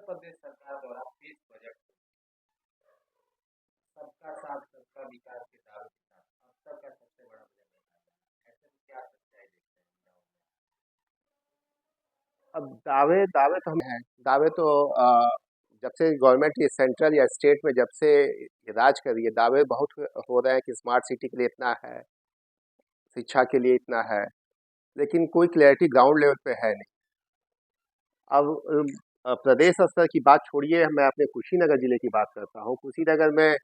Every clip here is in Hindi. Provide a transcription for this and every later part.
प्रदेश सरकार द्वारा पेश बजट सबका साथ सबका विकास के दावे के साथ अब तक का सबसे बड़ा बजट बताया जा रहा है। ऐसे में क्या सच्चाई देखते हैं गाँव अब दावे दावे तो हम हैं। दावे तो जब से गवर्नमेंट ये सेंट्रल या स्टेट में जब से ये राज कर रही है, दावे बहुत हो रहे हैं कि स्मार्ट सिटी के लिए इतना है, शिक्षा के लिए इतना है, लेकिन कोई क्लैरिटी ग्राउंड लेवल पे है नहीं। अब प्रदेश स्तर की बात छोड़िए, मैं अपने कुशीनगर जिले की बात करता हूँ। कुशीनगर में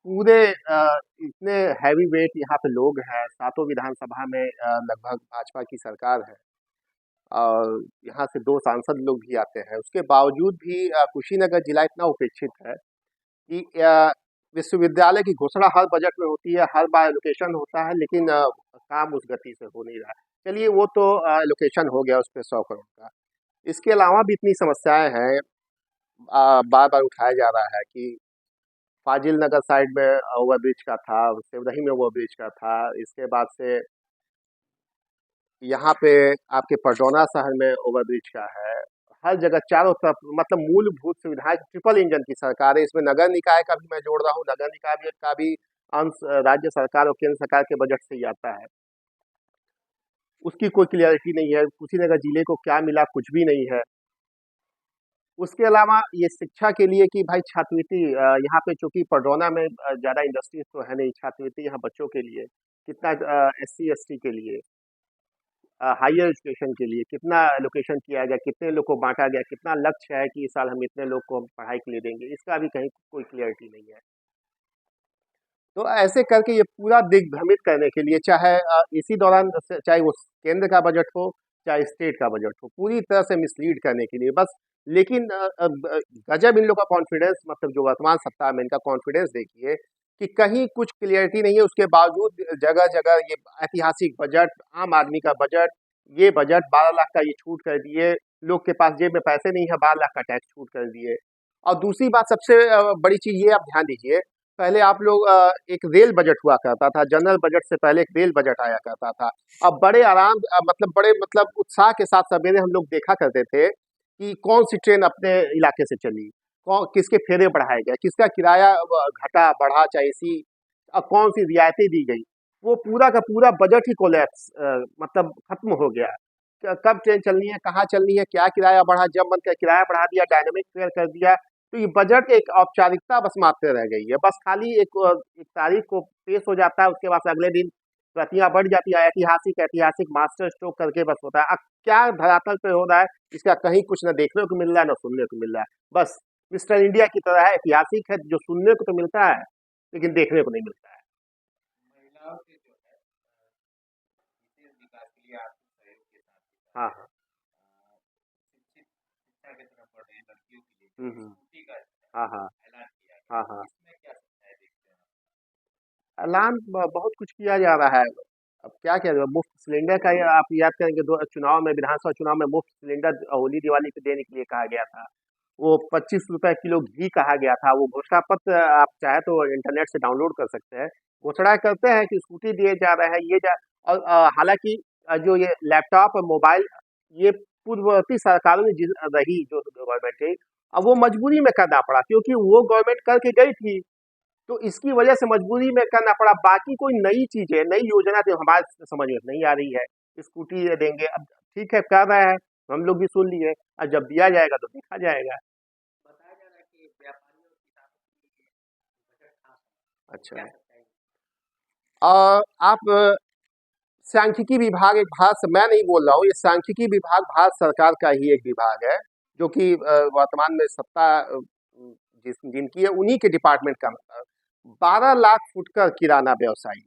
पूरे इतने हैवी वेट यहाँ पे लोग हैं, सातों विधानसभा में लगभग भाजपा की सरकार है और यहाँ से 2 सांसद लोग भी आते हैं। उसके बावजूद भी कुशीनगर जिला इतना उपेक्षित है कि विश्वविद्यालय की घोषणा हर बजट में होती है, हर बार एलोकेशन होता है, लेकिन काम उस गति से हो नहीं रहा है। चलिए वो तो एलोकेशन हो गया उस पे 100 करोड़ का। इसके अलावा भी इतनी समस्याएं हैं, बार-बार उठाया जा रहा है कि फाजिल नगर साइड में ओवरब्रिज का था, सिवरही में ओवरब्रिज का था, इसके बाद से यहाँ पे आपके पडरौना शहर में ओवरब्रिज का है। हर जगह चारों तरफ मतलब मूलभूत सुविधाएं, ट्रिपल इंजन की सरकार है। इसमें नगर निकाय का भी मैं जोड़ रहा हूँ, नगर निकाय का भी अंश राज्य सरकार और केंद्र सरकार के बजट से ही आता है। उसकी कोई क्लियरिटी नहीं है, कुशीनगर जिले को क्या मिला, कुछ भी नहीं है। उसके अलावा ये शिक्षा के लिए कि भाई छात्रवृत्ति, यहाँ पे चूंकि पडरौना में ज़्यादा इंडस्ट्रीज तो है नहीं, छात्रवृत्ति यहाँ बच्चों के लिए कितना, SC ST के लिए, हायर एजुकेशन के लिए कितना एलोकेशन किया गया, कितने लोग को बांटा गया, कितना लक्ष्य है कि इस साल हम इतने लोग को हम पढ़ाई के लिए देंगे, इसका भी कहीं कोई क्लियरिटी नहीं है। तो ऐसे करके ये पूरा दिग्भ्रमित करने के लिए, चाहे इसी दौरान चाहे वो केंद्र का बजट हो, चाहे स्टेट का बजट हो, पूरी तरह से मिसलीड करने के लिए बस। लेकिन गजब इन लोग का कॉन्फिडेंस, मतलब जो वर्तमान सत्ता में इनका कॉन्फिडेंस देखिए कि कहीं कुछ क्लियरिटी नहीं है, उसके बावजूद जगह जगह ये ऐतिहासिक बजट, आम आदमी का बजट, ये बजट 12 लाख का ये छूट कर दिए, लोग के पास जेब में पैसे नहीं है, 12 लाख का टैक्स छूट कर दिए। और दूसरी बात सबसे बड़ी चीज ये, आप ध्यान दीजिए, पहले आप लोग एक रेल बजट हुआ करता था, जनरल बजट से पहले एक रेल बजट आया करता था। अब बड़े आराम, मतलब बड़े मतलब उत्साह के साथ सवेरे हम लोग देखा करते थे कि कौन सी ट्रेन अपने इलाके से चली, कौन किसके फेरे बढ़ाए गए, किसका किराया घटा बढ़ा, चाहे इसी कौन सी रियायतें दी गई। वो पूरा का पूरा बजट ही कोलैप्स, मतलब खत्म हो गया। कब ट्रेन चलनी है, कहाँ चलनी है, क्या किराया बढ़ा, जब मन का किराया बढ़ा दिया, डायनामिक फेयर कर दिया। तो ये बजट एक औपचारिकता बस मात्र रह गई है, बस खाली एक तारीख को पेश हो जाता है, उसके बाद अगले दिन प्रतियां बढ़ जाती है, ऐतिहासिक ऐतिहासिक मास्टर स्ट्रोक करके बस होता है। अब क्या धरातल पे हो रहा है, इसका कहीं कुछ न देखने को मिल रहा है, न सुनने को मिल रहा है। बस मिस्टर इंडिया की तरह है, ऐतिहासिक है, जो सुनने को तो मिलता है लेकिन देखने को नहीं मिलता है। में महिलाओं के जो है विशेष विकास के लिए आर्थिक सहयोग के साथ ही साथ हाँ हाँ। शिक्षित शिक्षा की तरफ बढ़ रहे हैं लड़कियों के लिए जो हम्म। स्कूटी का हाँ हाँ। ऐलान किया गया, हाँ हाँ। इसमें क्या सच्चाई देखते हैं ऐलान बहुत कुछ किया जा रहा है। अब क्या कह रहे हो, मुफ्त सिलेंडर का आप याद करेंगे, दो चुनाव में, विधानसभा चुनाव में मुफ्त सिलेंडर होली दिवाली पे देने के लिए कहा गया था। वो 25 रुपए किलो घी कहा गया था। वो घोषणा पत्र आप चाहे तो इंटरनेट से डाउनलोड कर सकते हैं। घोषणा करते हैं कि स्कूटी दिए जा रहे हैं, ये जा, और हालांकि जो ये लैपटॉप और मोबाइल, ये पूर्ववर्ती सरकारों ने रही जो गवर्नमेंट थी, अब वो मजबूरी में करना पड़ा क्योंकि वो गवर्नमेंट करके गई थी, तो इसकी वजह से मजबूरी में करना पड़ा। बाकी कोई नई चीजें, नई योजना तो हमारे समझ में नहीं आ रही है। स्कूटी ये देंगे, अब ठीक है कर रहे हैं, हम लोग भी सुन लिए, और जब दिया जाएगा तो देखा जाएगा। बताया जा रहा है कि व्यापारियों और किसानों के लिए बजट खास है, अच्छा। क्या सच्चाई और आप सांख्यिकी विभाग, एक भारत, मैं नहीं बोल रहा हूँ, ये सांख्यिकी विभाग भारत सरकार का ही एक विभाग है, जो कि वर्तमान में सत्ता जिनकी है उन्हीं के डिपार्टमेंट का। 12 लाख फुटकर किराना व्यवसायी,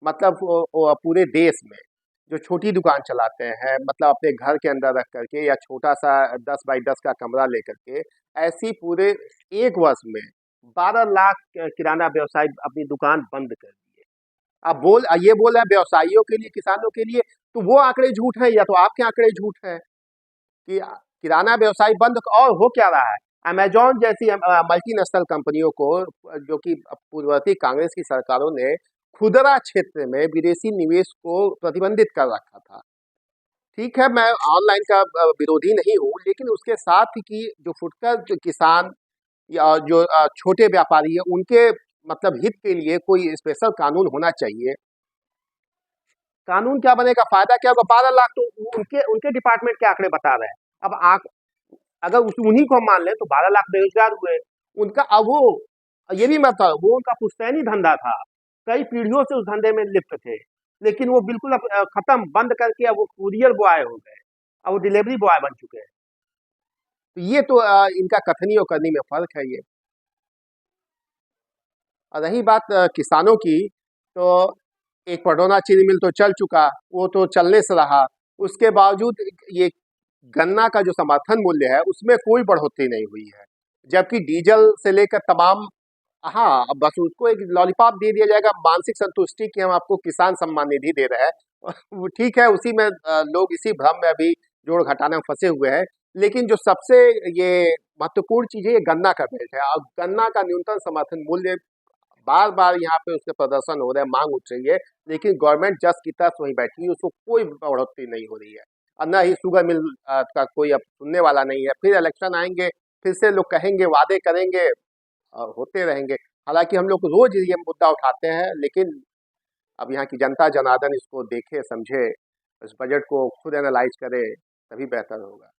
मतलब वो पूरे देश में जो छोटी दुकान चलाते हैं, मतलब अपने घर के अंदर रख करके या छोटा सा 10 बाई 10 का कमरा लेकर के, ऐसी पूरे एक वर्ष में 12 लाख किराना व्यवसायी अपनी दुकान बंद कर दिए। आप ये बोल रहे हैं व्यवसायियों के लिए, किसानों के लिए, तो वो आंकड़े झूठ हैं या तो आपके आंकड़े झूठ हैं कि किराना व्यवसाय बंद। और हो क्या रहा है, अमेजॉन जैसी मल्टीनेशनल कंपनियों को, जो कि पूर्ववर्ती कांग्रेस की सरकारों ने खुदरा क्षेत्र में विदेशी निवेश को प्रतिबंधित कर रखा था, ठीक है, मैं ऑनलाइन का विरोधी नहीं हूँ, लेकिन उसके साथ ही कि जो फुटकर जो किसान या जो छोटे व्यापारी है, उनके मतलब हित के लिए कोई स्पेशल कानून होना चाहिए। कानून क्या बनेगा, फायदा क्या होगा? 12 लाख तो उनके उनके डिपार्टमेंट के आंकड़े बता रहे हैं। अब अगर उन्हीं को हम मान लें तो 12 लाख बेरोजगार हुए। उनका अब वो ये भी मत, वो उनका पुश्तैनी धंधा था, कई पीढ़ियों से उस धंधे में लिप्त थे, लेकिन वो बिल्कुल अब खत्म बंद करके अब वो कुरियर बॉय हो गए, अब वो डिलीवरी बॉय बन चुके हैं। तो ये तो इनका कथनी और करनी में फर्क है ये। और रही बात किसानों की, तो एक पटौना चीनी मिल तो चल चुका, वो तो चलने से रहा। उसके बावजूद ये गन्ना का जो समर्थन मूल्य है उसमें कोई बढ़ोतरी नहीं हुई है, जबकि डीजल से लेकर तमाम, हाँ, अब बस उसको एक लॉलीपॉप दे दिया जाएगा मानसिक संतुष्टि कि हम आपको किसान सम्मान निधि दे रहे हैं। वो ठीक है, उसी में लोग इसी भ्रम में अभी जोड़ घटाने में फंसे हुए हैं। लेकिन जो सबसे ये महत्वपूर्ण चीज है, ये गन्ना का रेट है, और गन्ना का न्यूनतम समर्थन मूल्य बार बार यहाँ पे उसके प्रदर्शन हो रहे हैं, मांग उठ रही है, लेकिन गवर्नमेंट जस्ट की तर्ज वहीं बैठी है, उसको कोई बढ़ोतरी नहीं हो रही है। और न ही शुगर मिल का कोई अब सुनने वाला नहीं है। फिर इलेक्शन आएंगे, फिर से लोग कहेंगे, वादे करेंगे और होते रहेंगे। हालांकि हम लोग रोज ये मुद्दा उठाते हैं, लेकिन अब यहाँ की जनता जनार्दन इसको देखे समझे, इस बजट को खुद एनालाइज करे, तभी बेहतर होगा।